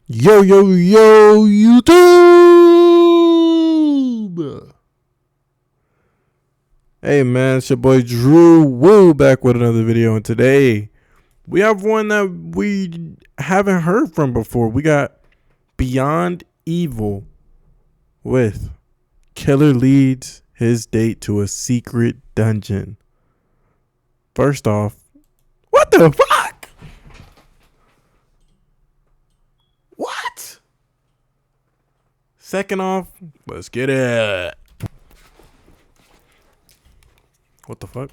Yo, yo, yo, YouTube! Hey man, it's your boy Drew Woo back with another video, and today we have one that we haven't heard from before. We got Beyond Evil with Killer Leads His Date to a Secret Dungeon. First off, what the fuck? What? Second off, let's get it. What the fuck?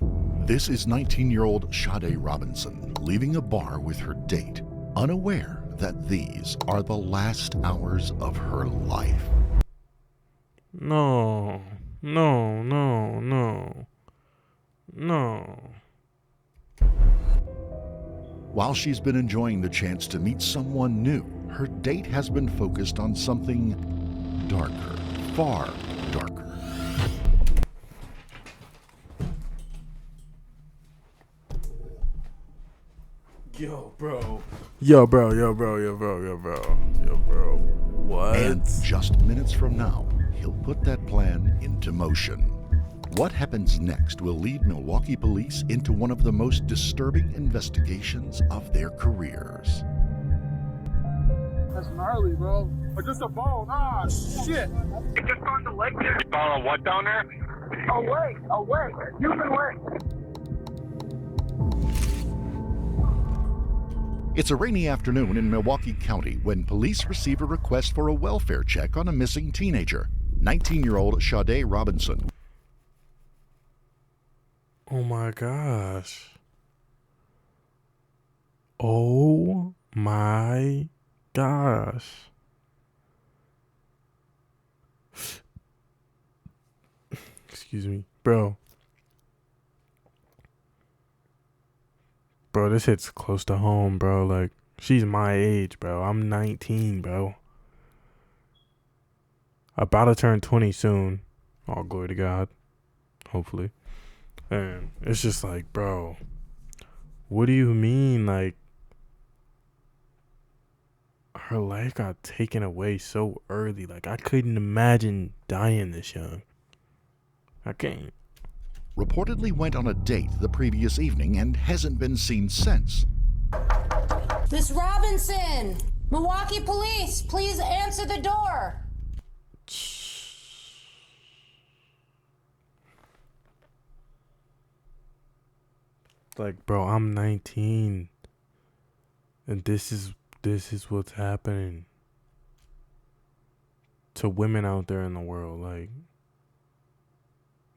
This is 19-year-old Sade Robinson leaving a bar with her date, unaware that these are the last hours of her life. No. While she's been enjoying the chance to meet someone new, her date has been focused on something darker, far darker. Yo, bro. What? And just minutes from now, he'll put that plan into motion. What happens next will lead Milwaukee police into one of the most disturbing investigations of their careers. That's gnarly, bro. Or just a bone. Ah, shit. It just on the lake there. You found a what down there? A lake. Human lake. It's a rainy afternoon in Milwaukee County when police receive a request for a welfare check on a missing teenager, 19-year-old Sade Robinson. Oh my gosh. Oh my gosh. Excuse me, bro. Bro, this hits close to home, bro. Like, she's my age, bro. I'm 19, bro. About to turn 20 soon. All glory to God. Hopefully. And it's just like, bro, what do you mean? Like, her life got taken away so early. Like, I couldn't imagine dying this young. I can't. Reportedly went on a date the previous evening and hasn't been seen since. Miss Robinson! Milwaukee Police, please answer the door. Like, bro, I'm 19. And this is what's happening to women out there in the world. Like,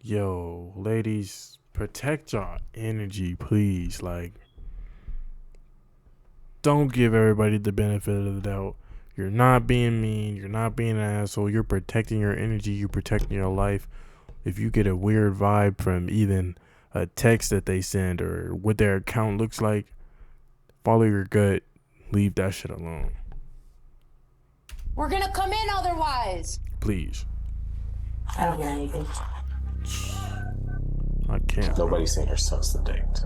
yo, ladies, protect your energy, please. Like, don't give everybody the benefit of the doubt. You're not being mean. You're not being an asshole. You're protecting your energy. You're protecting your life. If you get a weird vibe from even a text that they send or what their account looks like, follow your gut. Leave that shit alone. We're gonna come in otherwise. Please. I don't hear anything. I can't. Nobody's seen her since the date.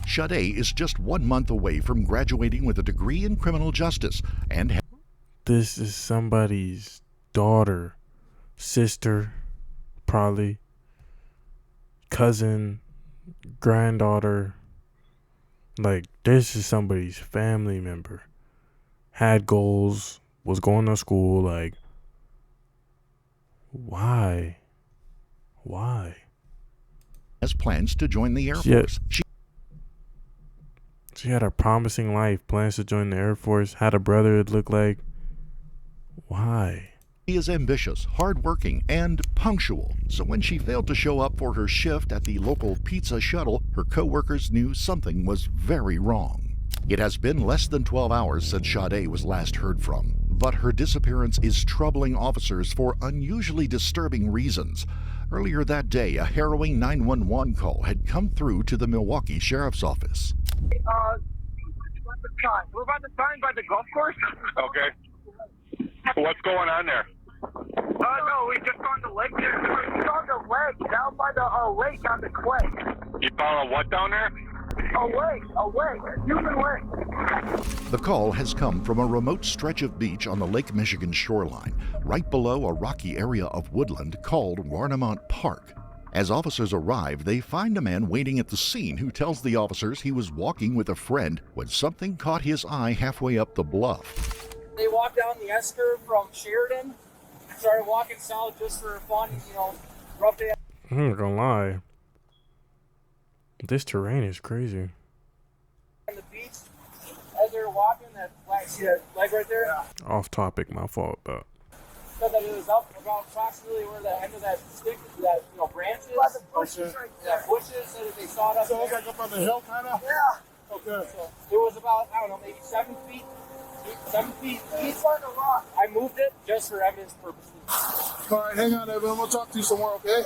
Sade is just 1 month away from graduating with a degree in criminal justice and This is somebody's daughter, sister, probably cousin, granddaughter. Like, this is somebody's family member. Had goals, was going to school. Like, why? has plans to join the Air Yeah. Force. She had a promising life, plans to join the Air Force, had a brother it looked like. Why? She is ambitious, hardworking, and punctual. So when she failed to show up for her shift at the local pizza shuttle, her co-workers knew something was very wrong. It has been less than 12 hours since Sade was last heard from, but her disappearance is troubling officers for unusually disturbing reasons. Earlier that day, a harrowing 911 call had come through to the Milwaukee Sheriff's Office. We're about to sign by the golf course. Okay. What's going on there? No, we just on the lake there. It's on the lake, down by the lake on the clay. You found a what down there? A lake, human lake. The call has come from a remote stretch of beach on the Lake Michigan shoreline, right below a rocky area of woodland called Warnemont Park. As officers arrive, they find a man waiting at the scene who tells the officers he was walking with a friend when something caught his eye halfway up the bluff. They walked down the Esker from Sheridan, started walking south just for fun, rough day. I'm not gonna lie. This terrain is crazy. On the beach, as they were walking, see that leg right there? Yeah. Off topic, my fault, but. Said that it was up about approximately where the end of that stick, that branches. By the bushes right there. Yeah, bushes, so that they saw it up there. So it was like up on the hill, kind of? Yeah. Okay. So it was about, I don't know, maybe 7 feet. 7 feet. He's on the rock. I moved it just for evidence purposes. All right, hang on, Evan. We'll talk to you some more, okay?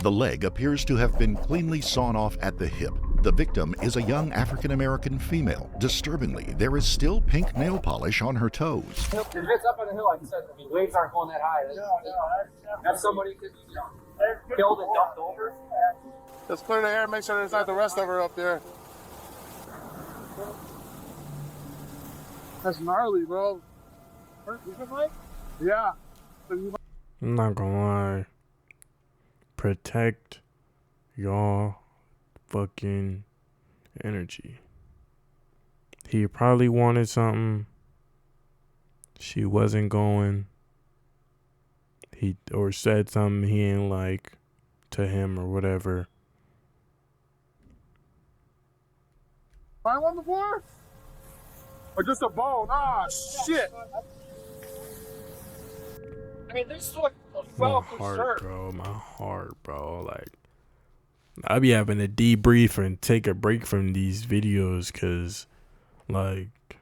The leg appears to have been cleanly sawn off at the hip. The victim is a young African-American female. Disturbingly, there is still pink nail polish on her toes. If it's up on the hill, like I said, waves aren't going that high. If somebody could, killed and dumped over. Just clear the air, make sure there's not the rest of her up there. That's gnarly, bro. Yeah. I'm not gonna lie. Protect your fucking energy. He probably wanted something. She wasn't going. He or said something he ain't like to him or whatever. Find one before? Or just a bone? Ah, shit. I mean, this is what My heart, bro. My heart, bro. Like, I be having to debrief and take a break from these videos because, like,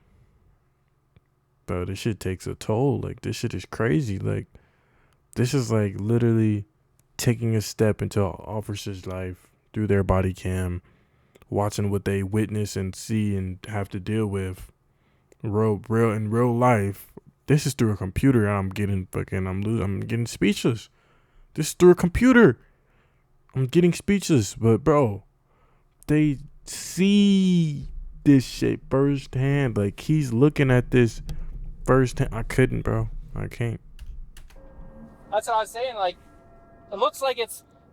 bro, this shit takes a toll. Like, this shit is crazy. Like, this is, like, literally taking a step into an officer's life through their body cam, watching what they witness and see and have to deal with in real life. This is through a computer. I'm getting speechless. This is through a computer. I'm getting speechless. But bro, they see this shit firsthand. Like, he's looking at this firsthand. I couldn't, bro. I can't. That's what I was saying. Like, it looks like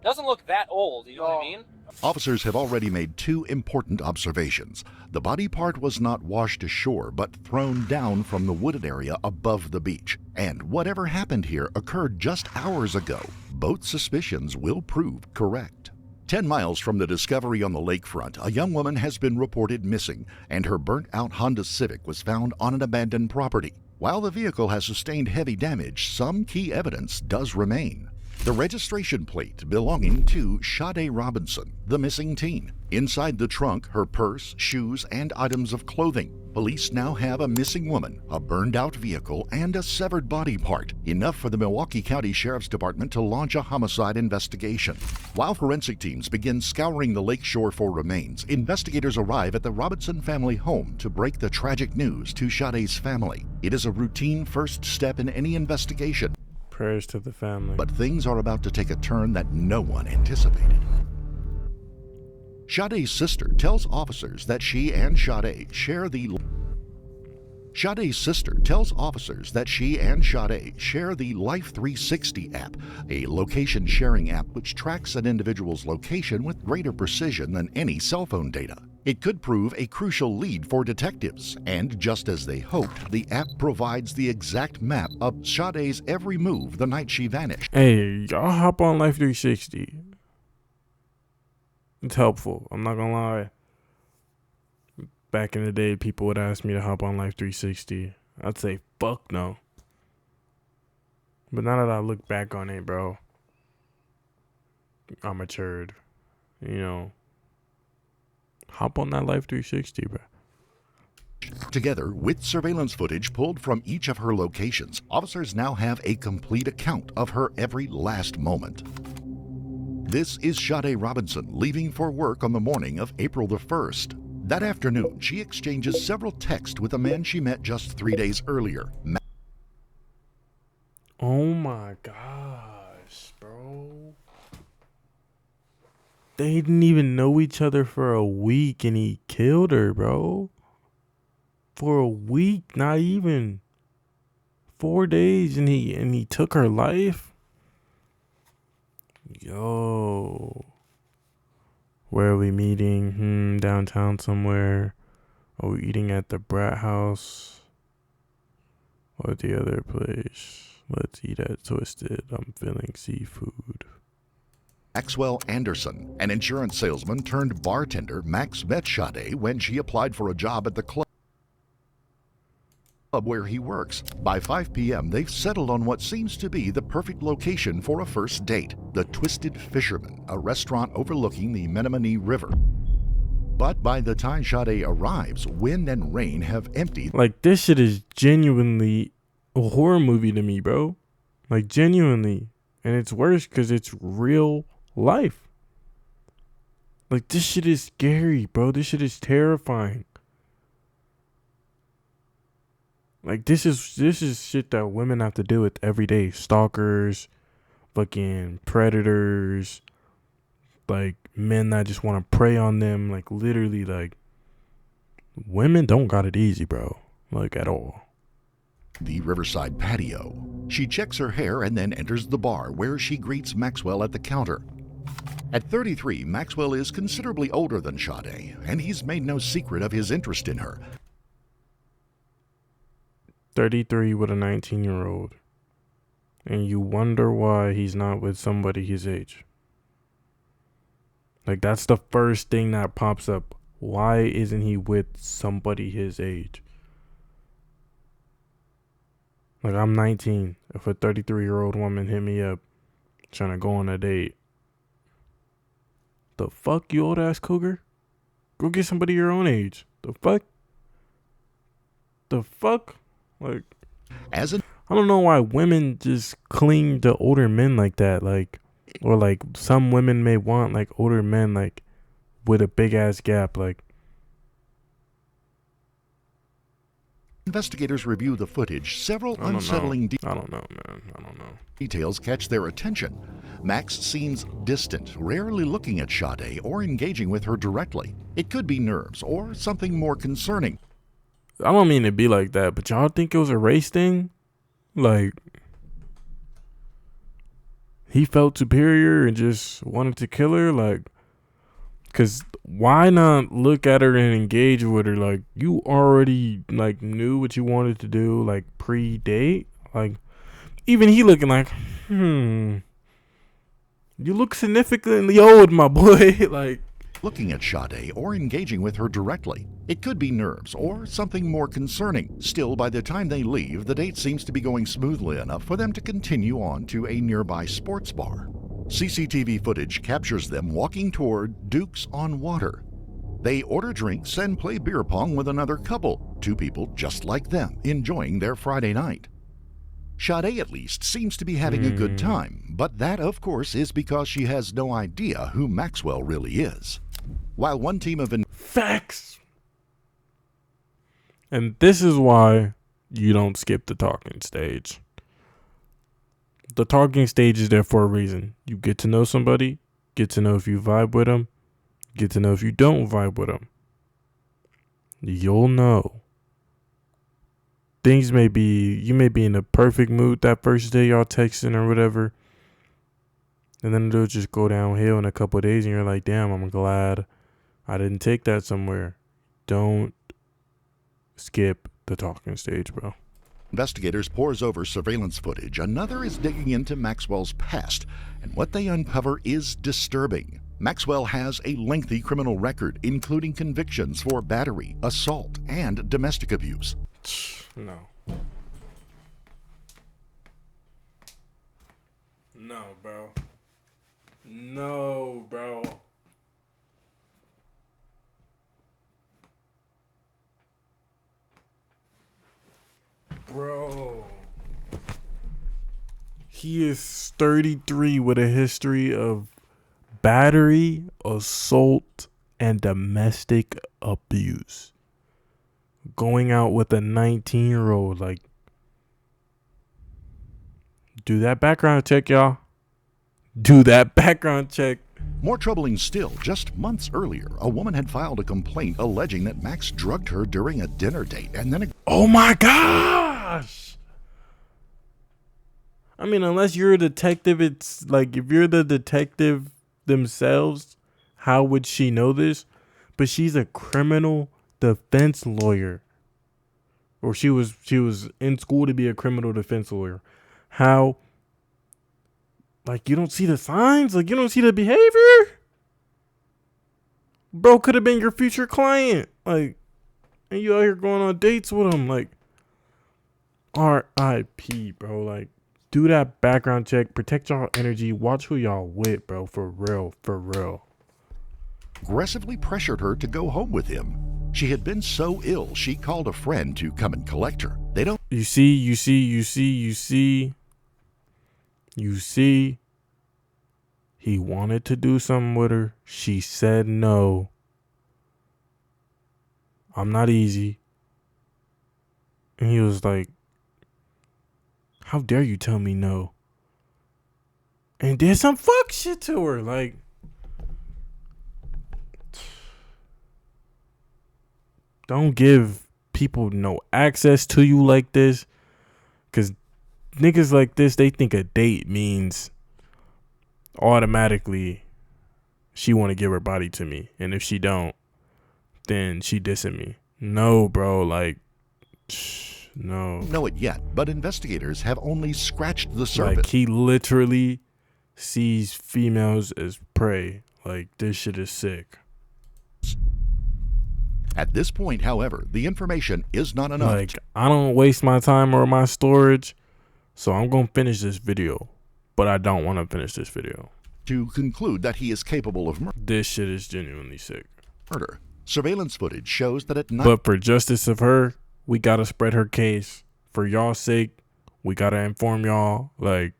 doesn't look that old. You know what I mean? Officers have already made 2 important observations. The body part was not washed ashore, but thrown down from the wooded area above the beach. And whatever happened here occurred just hours ago. Both suspicions will prove correct. 10 miles from the discovery on the lakefront, a young woman has been reported missing, and her burnt-out Honda Civic was found on an abandoned property. While the vehicle has sustained heavy damage, some key evidence does remain. The registration plate belonging to Sade Robinson, the missing teen. Inside the trunk, her purse, shoes, and items of clothing. Police now have a missing woman, a burned-out vehicle, and a severed body part, enough for the Milwaukee County Sheriff's Department to launch a homicide investigation. While forensic teams begin scouring the lakeshore for remains, investigators arrive at the Robinson family home to break the tragic news to Sade's family. It is a routine first step in any investigation. Prayers to the family. But things are about to take a turn that no one anticipated. Sade's sister tells officers that she and Sade share the Life 360 app, a location sharing app which tracks an individual's location with greater precision than any cell phone data. It could prove a crucial lead for detectives, and just as they hoped, the app provides the exact map of Sade's every move the night she vanished. Hey, y'all hop on Life 360. It's helpful. I'm not gonna lie. Back in the day, people would ask me to hop on Life 360. I'd say, fuck no. But now that I look back on it, bro, I matured. Hop on that Life 360, bro. Together, with surveillance footage pulled from each of her locations, officers now have a complete account of her every last moment. This is Sade Robinson leaving for work on the morning of April the 1st. That afternoon, she exchanges several texts with a man she met just 3 days earlier. Oh my gosh, bro. They didn't even know each other for a week and he killed her, bro. For a week, not even 4 days, and he took her life. Yo. Where are we meeting? Downtown somewhere. Are we eating at the Brat House? Or the other place? Let's eat at Twisted. I'm feeling seafood. Maxwell Anderson, an insurance salesman turned bartender, Max met Sade when she applied for a job at the club where he works. By 5 p.m., they've settled on what seems to be the perfect location for a first date, the Twisted Fisherman, a restaurant overlooking the Menominee River. But by the time Sade arrives, wind and rain have emptied. Like, this shit is genuinely a horror movie to me, bro. Like, genuinely. And it's worse because it's real life. Like, this shit is scary, bro. This shit is terrifying. Like, this is shit that women have to deal with every day. Stalkers, fucking predators, like men that just want to prey on them. Like, literally, like, women don't got it easy, bro. Like, at all. The Riverside patio. She checks her hair and then enters the bar, where she greets Maxwell at the counter. At 33, Maxwell is considerably older than Sade, and he's made no secret of his interest in her. 33 with a 19-year-old. And you wonder why he's not with somebody his age. Like, that's the first thing that pops up. Why isn't he with somebody his age? Like, I'm 19. If a 33-year-old woman hit me up trying to go on a date, the fuck, you old ass cougar? Go get somebody your own age. The fuck? The fuck? Like, I don't know why women just cling to older men like that. Like, or like some women may want like older men like with a big ass gap. Like, Investigators review the footage. Several unsettling I don't know, man. I don't know. Details catch their attention. Max seems distant, rarely looking at Sade or engaging with her directly. It could be nerves or something more concerning. I don't mean to be like that, but y'all think it was a race thing? Like, he felt superior and just wanted to kill her? Like, because why not look at her and engage with her? Like, you already, like, knew what you wanted to do, like, pre-date. Like, even he looking like, you look significantly old, my boy. Like, looking at Sade or engaging with her directly. It could be nerves or something more concerning. Still, by the time they leave, the date seems to be going smoothly enough for them to continue on to a nearby sports bar. CCTV footage captures them walking toward Duke's on Water. They order drinks and play beer pong with another couple, two people just like them, enjoying their Friday night. Sade, at least, seems to be having a good time, but that, of course, is because she has no idea who Maxwell really is. While one team of facts. And this is why you don't skip the talking stage. The talking stage is there for a reason. You get to know somebody, get to know if you vibe with them, get to know if you don't vibe with them. You'll know. You may be in a perfect mood that first day y'all texting or whatever. And then it'll just go downhill in a couple of days and you're like, damn, I'm glad I didn't take that somewhere. Don't skip the talking stage, bro. Investigators pores over surveillance footage. Another is digging into Maxwell's past, and what they uncover is disturbing. Maxwell has a lengthy criminal record, including convictions for battery, assault, and domestic abuse. No. No, bro. No, bro. Bro. He is 33 with a history of battery, assault, and domestic abuse. Going out with a 19-year-old, like, do that background check, y'all. Do that background check. More troubling still, just months earlier, a woman had filed a complaint alleging that Max drugged her during a dinner date and then Oh my gosh! I mean, unless you're a detective, it's like if you're the detective themselves, how would she know this? But she's a criminal defense lawyer. Or she was in school to be a criminal defense lawyer. How? Like, you don't see the signs? Like, you don't see the behavior? Bro could have been your future client. Like, and you out here going on dates with him. Like, R.I.P., bro. Like, do that background check. Protect y'all energy. Watch who y'all with, bro. For real. For real. aggressively pressured her to go home with him. She had been so ill, she called a friend to come and collect her. You see, he wanted to do something with her. She said no. I'm not easy. And he was like, how dare you tell me no? And did some fuck shit to her. Like, don't give people no access to you like this. Because niggas like this, they think a date means automatically she want to give her body to me. And if she don't, then she dissing me. No, bro. Like, no. Know it yet, but investigators have only scratched the surface. Like, he literally sees females as prey. Like, this shit is sick. At this point, however, the information is not enough. Like, I don't waste my time or my storage, so I'm going to finish this video. But I don't want to finish this video. To conclude that he is capable of This shit is genuinely sick. murder. Surveillance footage shows that at night. But for justice of her, we got to spread her case. For y'all's sake, we got to inform y'all. Like,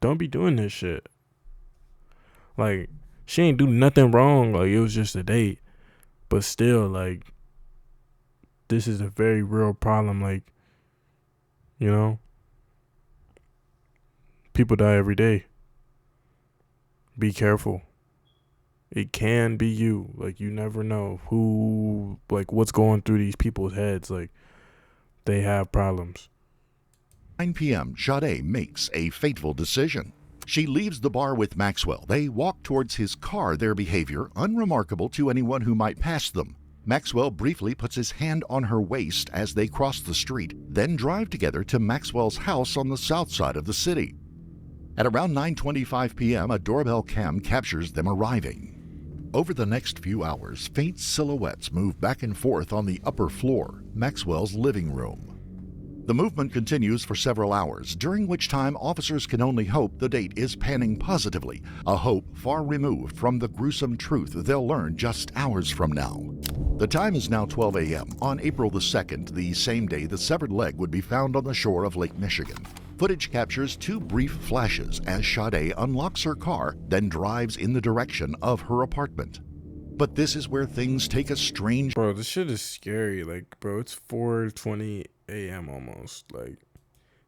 don't be doing this shit. Like, she ain't do nothing wrong. Like, it was just a date. But still, like, this is a very real problem. Like, you know, people die every day. Be careful. It can be you. Like, you never know who, like, what's going through these people's heads. Like, they have problems. 9 p.m., Sade makes a fateful decision. She leaves the bar with Maxwell. They walk towards his car, their behavior unremarkable to anyone who might pass them. Maxwell briefly puts his hand on her waist as they cross the street, then drive together to Maxwell's house on the south side of the city. At around 9:25 p.m., a doorbell cam captures them arriving. Over the next few hours, faint silhouettes move back and forth on the upper floor, Maxwell's living room. The movement continues for several hours, during which time officers can only hope the date is panning positively, a hope far removed from the gruesome truth they'll learn just hours from now. The time is now 12 a.m. on April the 2nd, the same day the severed leg would be found on the shore of Lake Michigan. Footage captures two brief flashes as Sade unlocks her car, then drives in the direction of her apartment. But this is where things take a strange... Bro, this shit is scary. Like, bro, it's 4:20 a.m. almost. Like,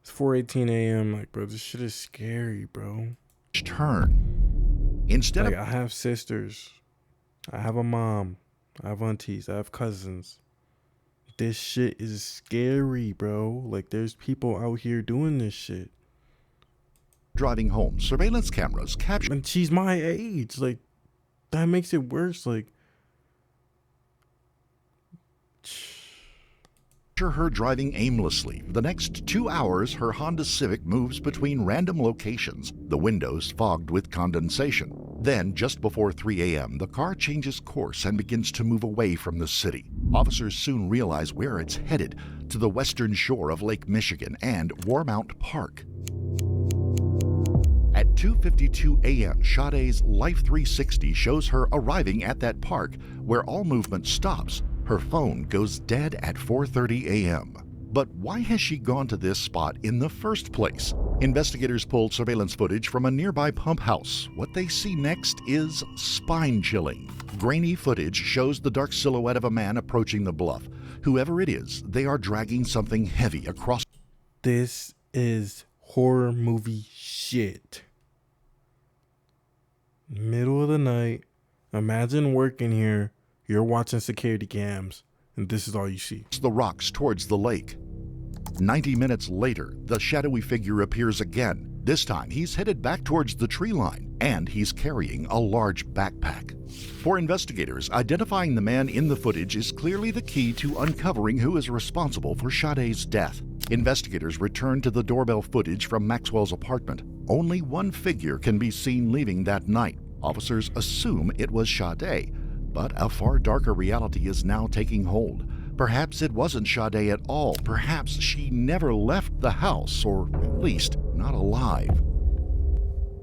it's 4:18 a.m. Like, bro, this shit is scary, bro. turn. Instead like, of... I have sisters. I have a mom. I have aunties. I have cousins. This shit is scary, bro. Like, there's people out here doing this shit. driving home, surveillance cameras capture... And she's my age. Like, that makes it worse. Like, her driving aimlessly. The next 2 hours, her Honda Civic moves between random locations, the windows fogged with condensation. Then, just before 3 a.m., the car changes course and begins to move away from the city. Officers soon realize where it's headed, to the western shore of Lake Michigan and Warmount Park. At 2:52 a.m., Sade's Life 360 shows her arriving at that park, where all movement stops. Her phone goes dead at 4:30 a.m. But why has she gone to this spot in the first place? Investigators pulled surveillance footage from a nearby pump house. What they see next is spine-chilling. Grainy footage shows the dark silhouette of a man approaching the bluff. Whoever it is, they are dragging something heavy across. this is horror movie shit. Middle of the night. Imagine working here. You're watching security cams, and this is all you see. The rocks towards the lake. 90 minutes later, the shadowy figure appears again. This time, he's headed back towards the tree line, and he's carrying a large backpack. For investigators, identifying the man in the footage is clearly the key to uncovering who is responsible for Sade's death. Investigators return to the doorbell footage from Maxwell's apartment. Only one figure can be seen leaving that night. Officers assume it was Sade, but a far darker reality is now taking hold. Perhaps it wasn't Sade at all. Perhaps she never left the house, or at least not alive.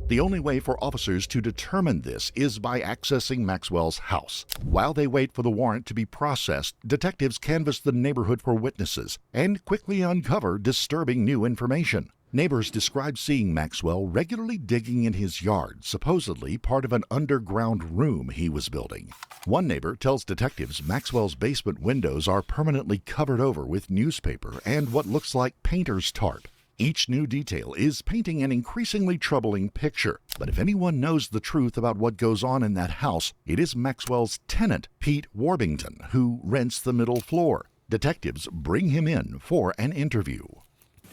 The only way for officers to determine this is by accessing Maxwell's house. While they wait for the warrant to be processed, detectives canvass the neighborhood for witnesses and quickly uncover disturbing new information. Neighbors describe seeing Maxwell regularly digging in his yard, supposedly part of an underground room he was building. One neighbor tells detectives Maxwell's basement windows are permanently covered over with newspaper and what looks like painter's tarp. Each new detail is painting an increasingly troubling picture. But if anyone knows the truth about what goes on in that house, it is Maxwell's tenant, Pete Warbington, who rents the middle floor. Detectives bring him in for an interview.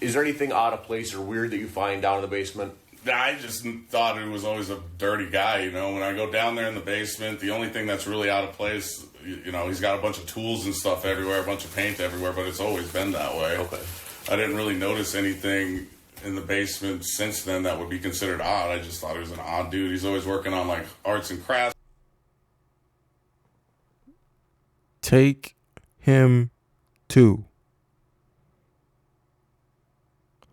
Is there anything out of place or weird that you find down in the basement? I just thought he was always a dirty guy, you know. When I go down there in the basement, the only thing that's really out of place, you know, he's got a bunch of tools and stuff everywhere, a bunch of paint everywhere, but it's always been that way. Okay. I didn't really notice anything in the basement since then that would be considered odd. I just thought he was an odd dude. He's always working on, like, arts and crafts. Take him to.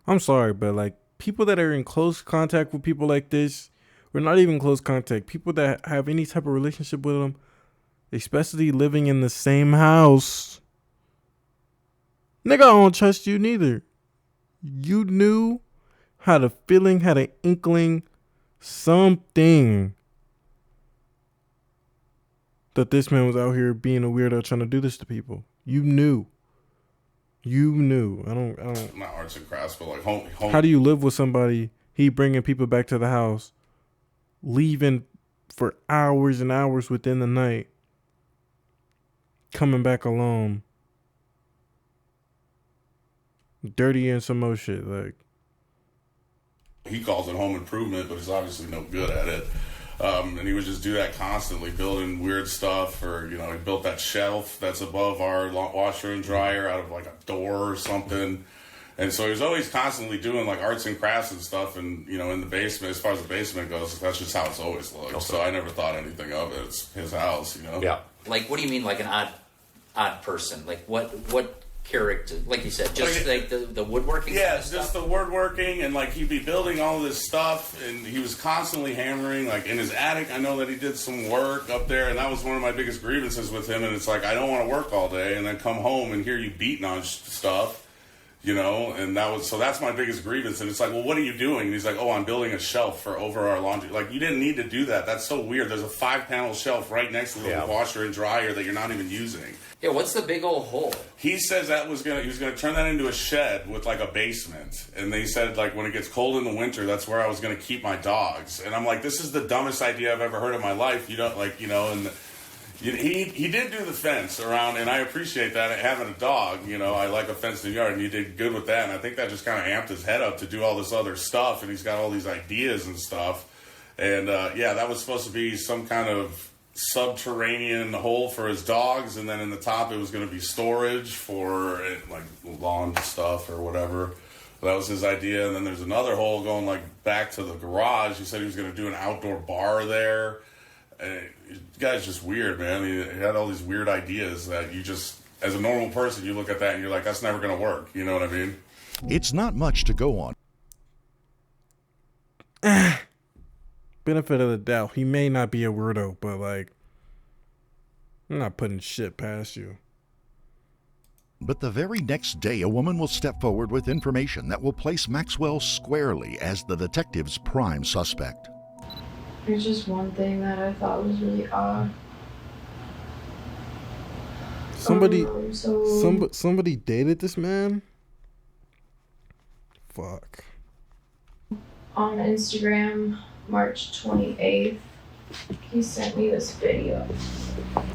I'm sorry, but like people that are in close contact with people like this, or not even close contact, people that have any type of relationship with them, especially living in the same house, nigga, I don't trust you neither. You knew, had a feeling, had an inkling, something that this man was out here being a weirdo trying to do this to people. You knew. You knew. I don't. Not arts and crafts, but like home. How do you live with somebody? He bringing people back to the house, leaving for hours and hours within the night, coming back alone, dirty and some more shit. Like he calls it home improvement, but he's obviously no good at it. And he would just do that constantly, building weird stuff, or, you know, he built that shelf that's above our washer and dryer out of like a door or something. And so he was always constantly doing like arts and crafts and stuff. And, you know, in the basement, as far as the basement goes, that's just how it's always looked. Okay. So I never thought anything of it. It's his house, you know? Yeah. Like, what do you mean, like an odd person? Like, what character? Like you said, just like the woodworking. Yeah, kind of just stuff? the woodworking, and like he'd be building all this stuff, and he was constantly hammering. Like in his attic, I know that he did some work up there, and that was one of my biggest grievances with him. And it's like, I don't want to work all day and then come home and hear you beating on stuff. You know, and that's my biggest grievance. And it's like, well, what are you doing? And he's like, oh, I'm building a shelf for over our laundry. Like, you didn't need to do that. That's so weird. There's a 5-panel shelf right next to the washer and dryer that you're not even using. Yeah, what's the big old hole? He says he was gonna turn that into a shed with like a basement. And they said, like, when it gets cold in the winter, that's where I was gonna keep my dogs. And I'm like, this is the dumbest idea I've ever heard in my life. You don't, like, you know, and he did do the fence around, and I appreciate that. Having a dog, you know, I like a fenced in yard, and he did good with that. And I think that just kind of amped his head up to do all this other stuff, and he's got all these ideas and stuff. And that was supposed to be some kind of subterranean hole for his dogs, and then in the top it was going to be storage for like lawn stuff or whatever. That was his idea. And then there's another hole going like back to the garage. He said he was going to do an outdoor bar there. The guy's just weird, man. He had all these weird ideas that you just, as a normal person, you look at that and you're like, that's never going to work. You know what I mean? It's not much to go on. benefit of the doubt. He may not be a weirdo, but like, I'm not putting shit past you. But the very next day, a woman will step forward with information that will place Maxwell squarely as the detective's prime suspect. There's just one thing that I thought was really odd. Somebody dated this man? Fuck. On Instagram, March 28th, He sent me this video.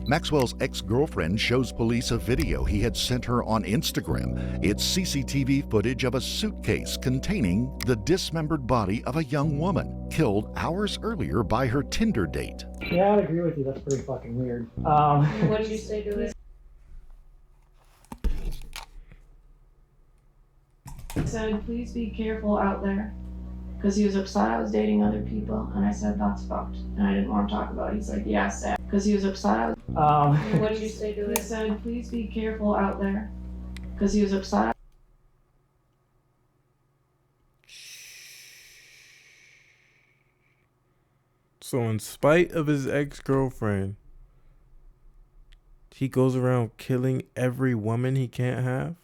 Maxwell's ex-girlfriend shows police a video he had sent her on Instagram. It's CCTV footage of a suitcase containing the dismembered body of a young woman killed hours earlier by her Tinder date. Yeah, I'd agree with you. That's pretty fucking weird. What did you say to it? He said, please be careful out there. Because he was upset I was dating other people. And I said, that's fucked. And I didn't want to talk about it. He's like, yeah, sad. Because he was upset I was... What did you say to it? He said, please be careful out there. Because he was upset. So in spite of his ex-girlfriend, he goes around killing every woman he can't have.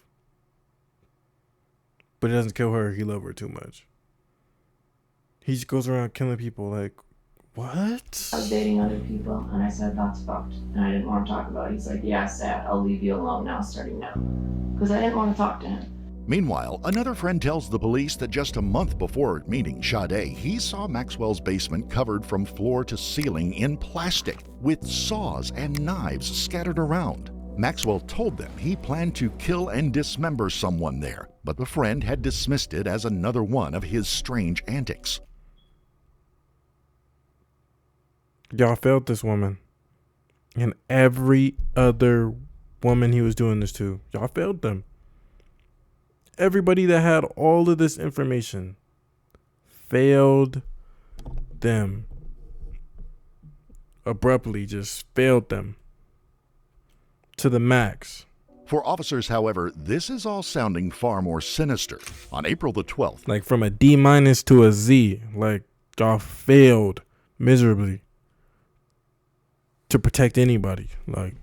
But he doesn't kill her. He loves her too much. He just goes around killing people. Like, what? I was dating other people. And I said, that's fucked. And I didn't want to talk about it. He's like, yeah, sad. I'll leave you alone now, starting now. Because I didn't want to talk to him. Meanwhile, another friend tells the police that just a month before meeting Sade, he saw Maxwell's basement covered from floor to ceiling in plastic, with saws and knives scattered around. Maxwell told them he planned to kill and dismember someone there, but the friend had dismissed it as another one of his strange antics. Y'all failed this woman. And every other woman he was doing this to. Y'all failed them. Everybody that had all of this information failed them. Abruptly just failed them. To the max. For officers, however, this is all sounding far more sinister. On April the 12th, like from a D- to a Z. Like, y'all failed miserably to protect anybody. Like,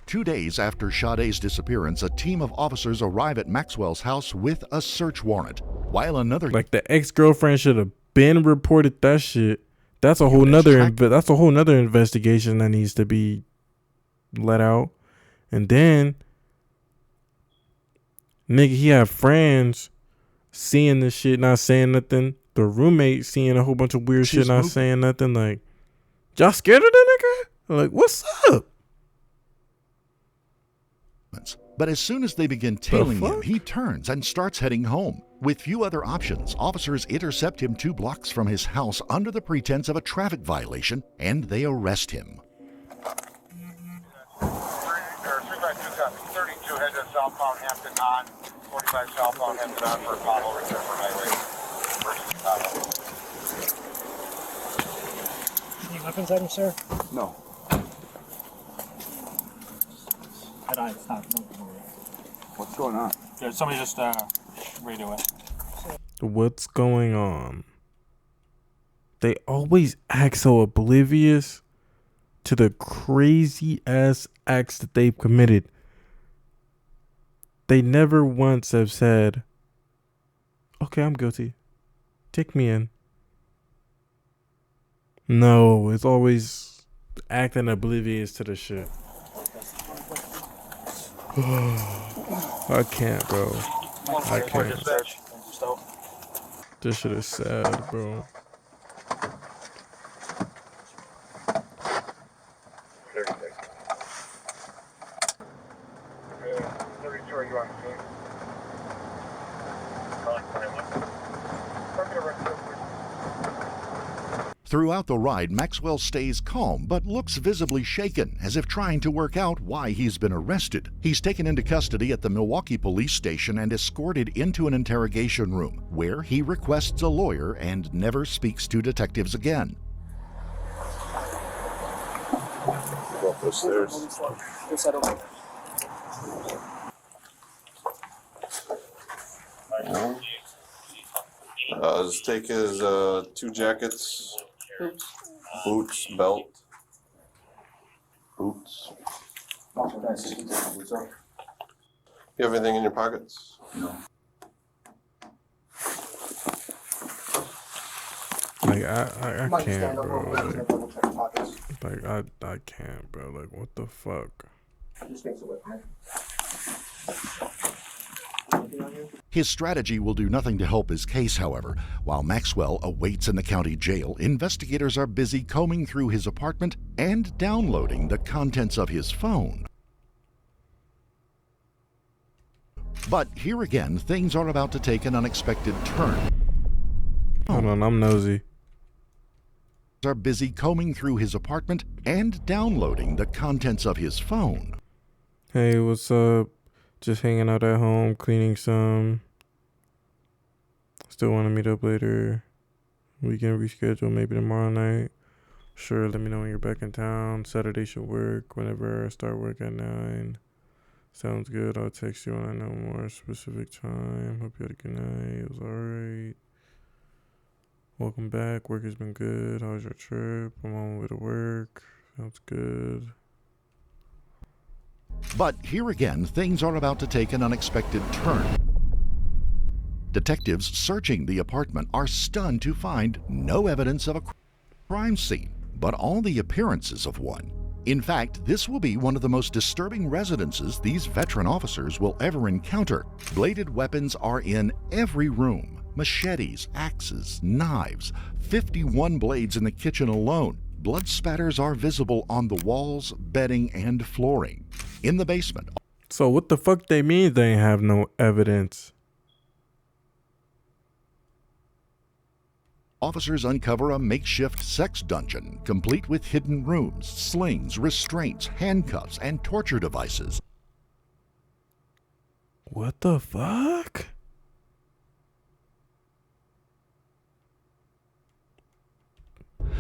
2 days after Sade's disappearance, a team of officers arrive at Maxwell's house with a search warrant. While another... Like, the ex-girlfriend should have been reported that shit. That's a whole nother investigation that needs to be let out. And then, nigga, he had friends seeing this shit, not saying nothing. The roommate seeing a whole bunch of weird shit, not saying nothing. Like, y'all scared of that nigga? Like, what's up? But as soon as they begin tailing him, he turns and starts heading home. With few other options, officers intercept him 2 blocks from his house under the pretense of a traffic violation, and they arrest him. 32 head to southbound Hampton on, 45 southbound Hampton on for Apollo, return for highway. Any weapons on him, sir? No. What's going on? Yeah, somebody just radio it. What's going on? They always act so oblivious to the crazy ass acts that they've committed. They never once have said, okay, I'm guilty. Take me in. No, it's always acting oblivious to the shit. I can't, bro. I can't. This shit is sad, bro. Throughout the ride, Maxwell stays calm but looks visibly shaken, as if trying to work out why he's been arrested. He's taken into custody at the Milwaukee police station and escorted into an interrogation room, where he requests a lawyer and never speaks to detectives again. Go up those stairs. Just take his 2 jackets, boots, belt, boots. You have anything in your pockets? No. Like, I can't, bro. Like I can't, bro. Like, what the fuck? His strategy will do nothing to help his case, however. While Maxwell awaits in the county jail, investigators are busy combing through his apartment and downloading the contents of his phone. But here again, things are about to take an unexpected turn. Hold on, I'm nosy. Are busy combing through his apartment and downloading the contents of his phone. Hey, what's up? Just hanging out at home, cleaning some. Still want to meet up later. We can reschedule maybe tomorrow night. Sure, let me know when you're back in town. Saturday should work whenever I start work at 9. Sounds good. I'll text you when I know more specific time. Hope you had a good night. It was alright. Welcome back. Work has been good. How was your trip? I'm on my way to work. Sounds good. But here again, things are about to take an unexpected turn. Detectives searching the apartment are stunned to find no evidence of a crime scene, but all the appearances of one. In fact, this will be one of the most disturbing residences these veteran officers will ever encounter. Bladed weapons are in every room. Machetes, axes, knives, 51 blades in the kitchen alone. Blood spatters are visible on the walls, bedding, and flooring. In the basement. So what the fuck they mean they have no evidence? Officers uncover a makeshift sex dungeon, complete with hidden rooms, slings, restraints, handcuffs, and torture devices. What the fuck?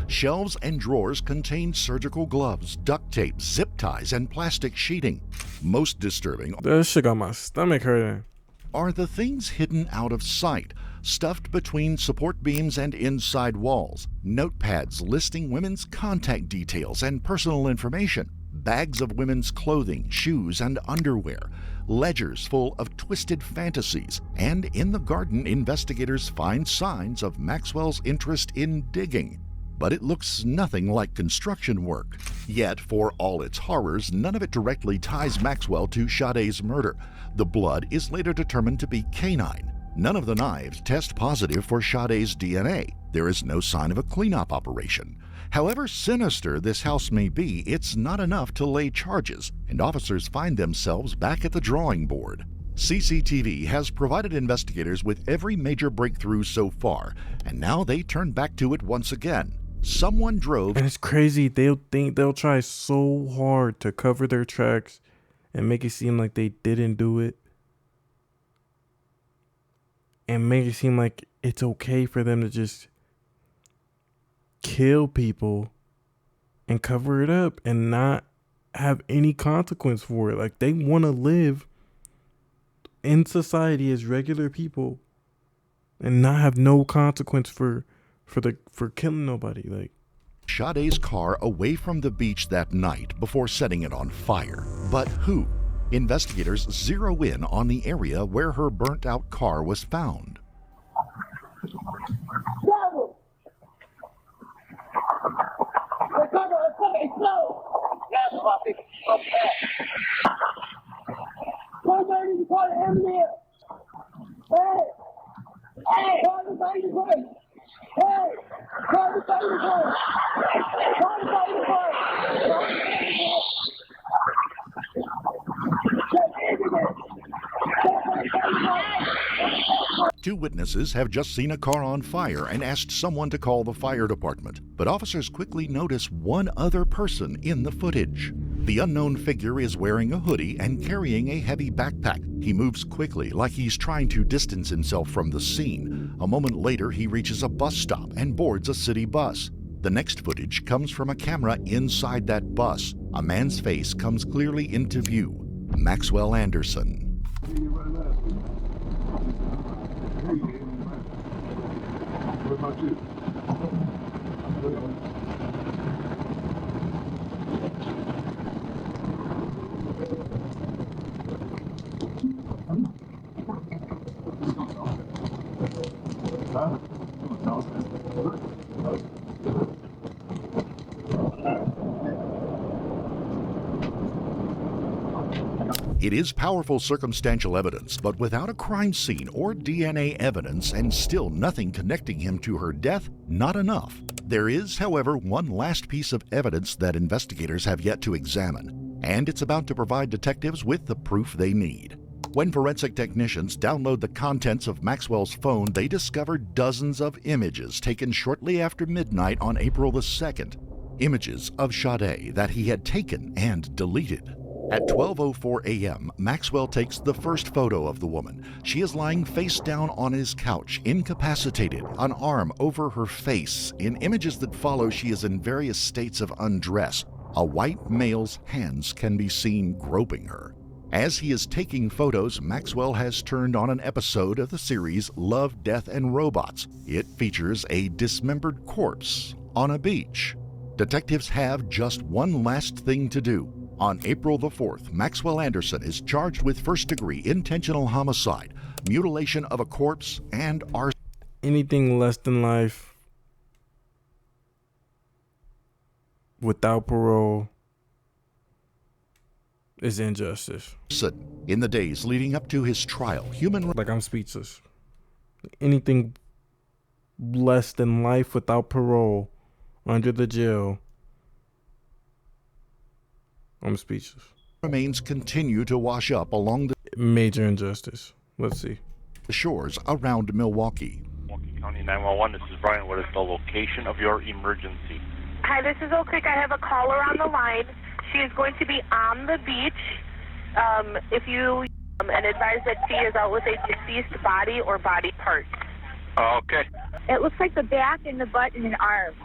Shelves and drawers contain surgical gloves, duct tape, zip ties, and plastic sheeting. Most disturbing, that shit got my stomach hurting, are the things hidden out of sight, stuffed between support beams and inside walls. Notepads listing women's contact details and personal information. Bags of women's clothing, shoes, and underwear. Ledgers full of twisted fantasies. And in the garden, investigators find signs of Maxwell's interest in digging. But it looks nothing like construction work. Yet, for all its horrors, none of it directly ties Maxwell to Sade's murder. The blood is later determined to be canine. None of the knives test positive for Sade's DNA. There is no sign of a cleanup operation. However sinister this house may be, it's not enough to lay charges, and officers find themselves back at the drawing board. CCTV has provided investigators with every major breakthrough so far, and now they turn back to it once again. Someone drove. And it's crazy. They'll try so hard to cover their tracks and make it seem like they didn't do it. And make it seem like it's okay for them to just kill people and cover it up and not have any consequence for it. Like, they want to live in society as regular people and not have no consequence for killing nobody. Like, Sade's car away from the beach that night before setting it on fire. But who? Investigators zero in on the area where her burnt-out car was found. Two witnesses have just seen a car on fire and asked someone to call the fire department, but officers quickly notice one other person in the footage. The unknown figure is wearing a hoodie and carrying a heavy backpack. He moves quickly, like he's trying to distance himself from the scene. A moment later, he reaches a bus stop and boards a city bus. The next footage comes from a camera inside that bus. A man's face comes clearly into view. Maxwell Anderson. What about you? It is powerful circumstantial evidence, but without a crime scene or DNA evidence and still nothing connecting him to her death, not enough. There is, however, one last piece of evidence that investigators have yet to examine, and it's about to provide detectives with the proof they need. When forensic technicians download the contents of Maxwell's phone, they discover dozens of images taken shortly after midnight on April the 2nd. Images of Sade that he had taken and deleted. At 12:04 a.m., Maxwell takes the first photo of the woman. She is lying face down on his couch, incapacitated, an arm over her face. In images that follow, she is in various states of undress. A white male's hands can be seen groping her. As he is taking photos, Maxwell has turned on an episode of the series Love, Death, and Robots. It features a dismembered corpse on a beach. Detectives have just one last thing to do. On April the 4th, Maxwell Anderson is charged with first-degree intentional homicide, mutilation of a corpse, and arson. Anything less than life without parole is injustice. In the days leading up to his trial, I'm speechless. Anything less than life without parole under the jail, I'm speechless. Remains continue to wash up along the major injustice. Let's see. Shores around Milwaukee. Milwaukee County 911, this is Brian. What is the location of your emergency? Hi, this is Oak Creek. I have a caller on the line. She is going to be on the beach. If you and advise that she is out with a deceased body or body parts. Okay. It looks like the back and the butt and an arm.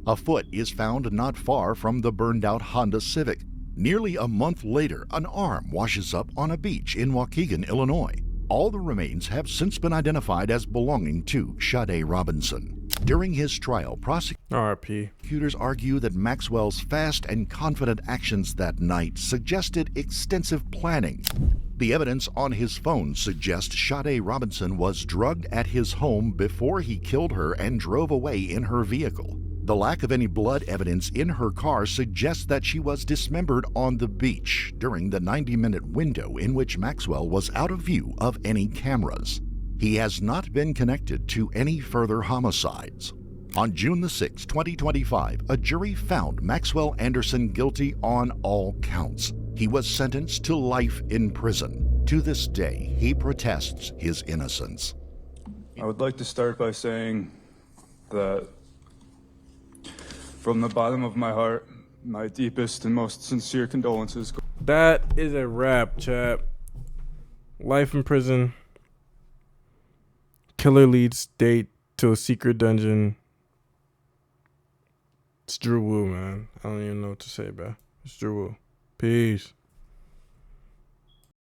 A foot is found not far from the burned-out Honda Civic. Nearly a month later, an arm washes up on a beach in Waukegan, Illinois. All the remains have since been identified as belonging to Sade Robinson. During his trial, prosecutors argue that Maxwell's fast and confident actions that night suggested extensive planning. The evidence on his phone suggests Sade Robinson was drugged at his home before he killed her and drove away in her vehicle. The lack of any blood evidence in her car suggests that she was dismembered on the beach during the 90-minute window in which Maxwell was out of view of any cameras. He has not been connected to any further homicides. On June the 6th, 2025, a jury found Maxwell Anderson guilty on all counts. He was sentenced to life in prison. To this day, he protests his innocence. I would like to start by saying that from the bottom of my heart, my deepest and most sincere condolences. That is a wrap, chap. Life in prison. Killer leads date to a secret dungeon. It's Drew Wu, man. I don't even know what to say, bro. It's Drew Wu. Peace.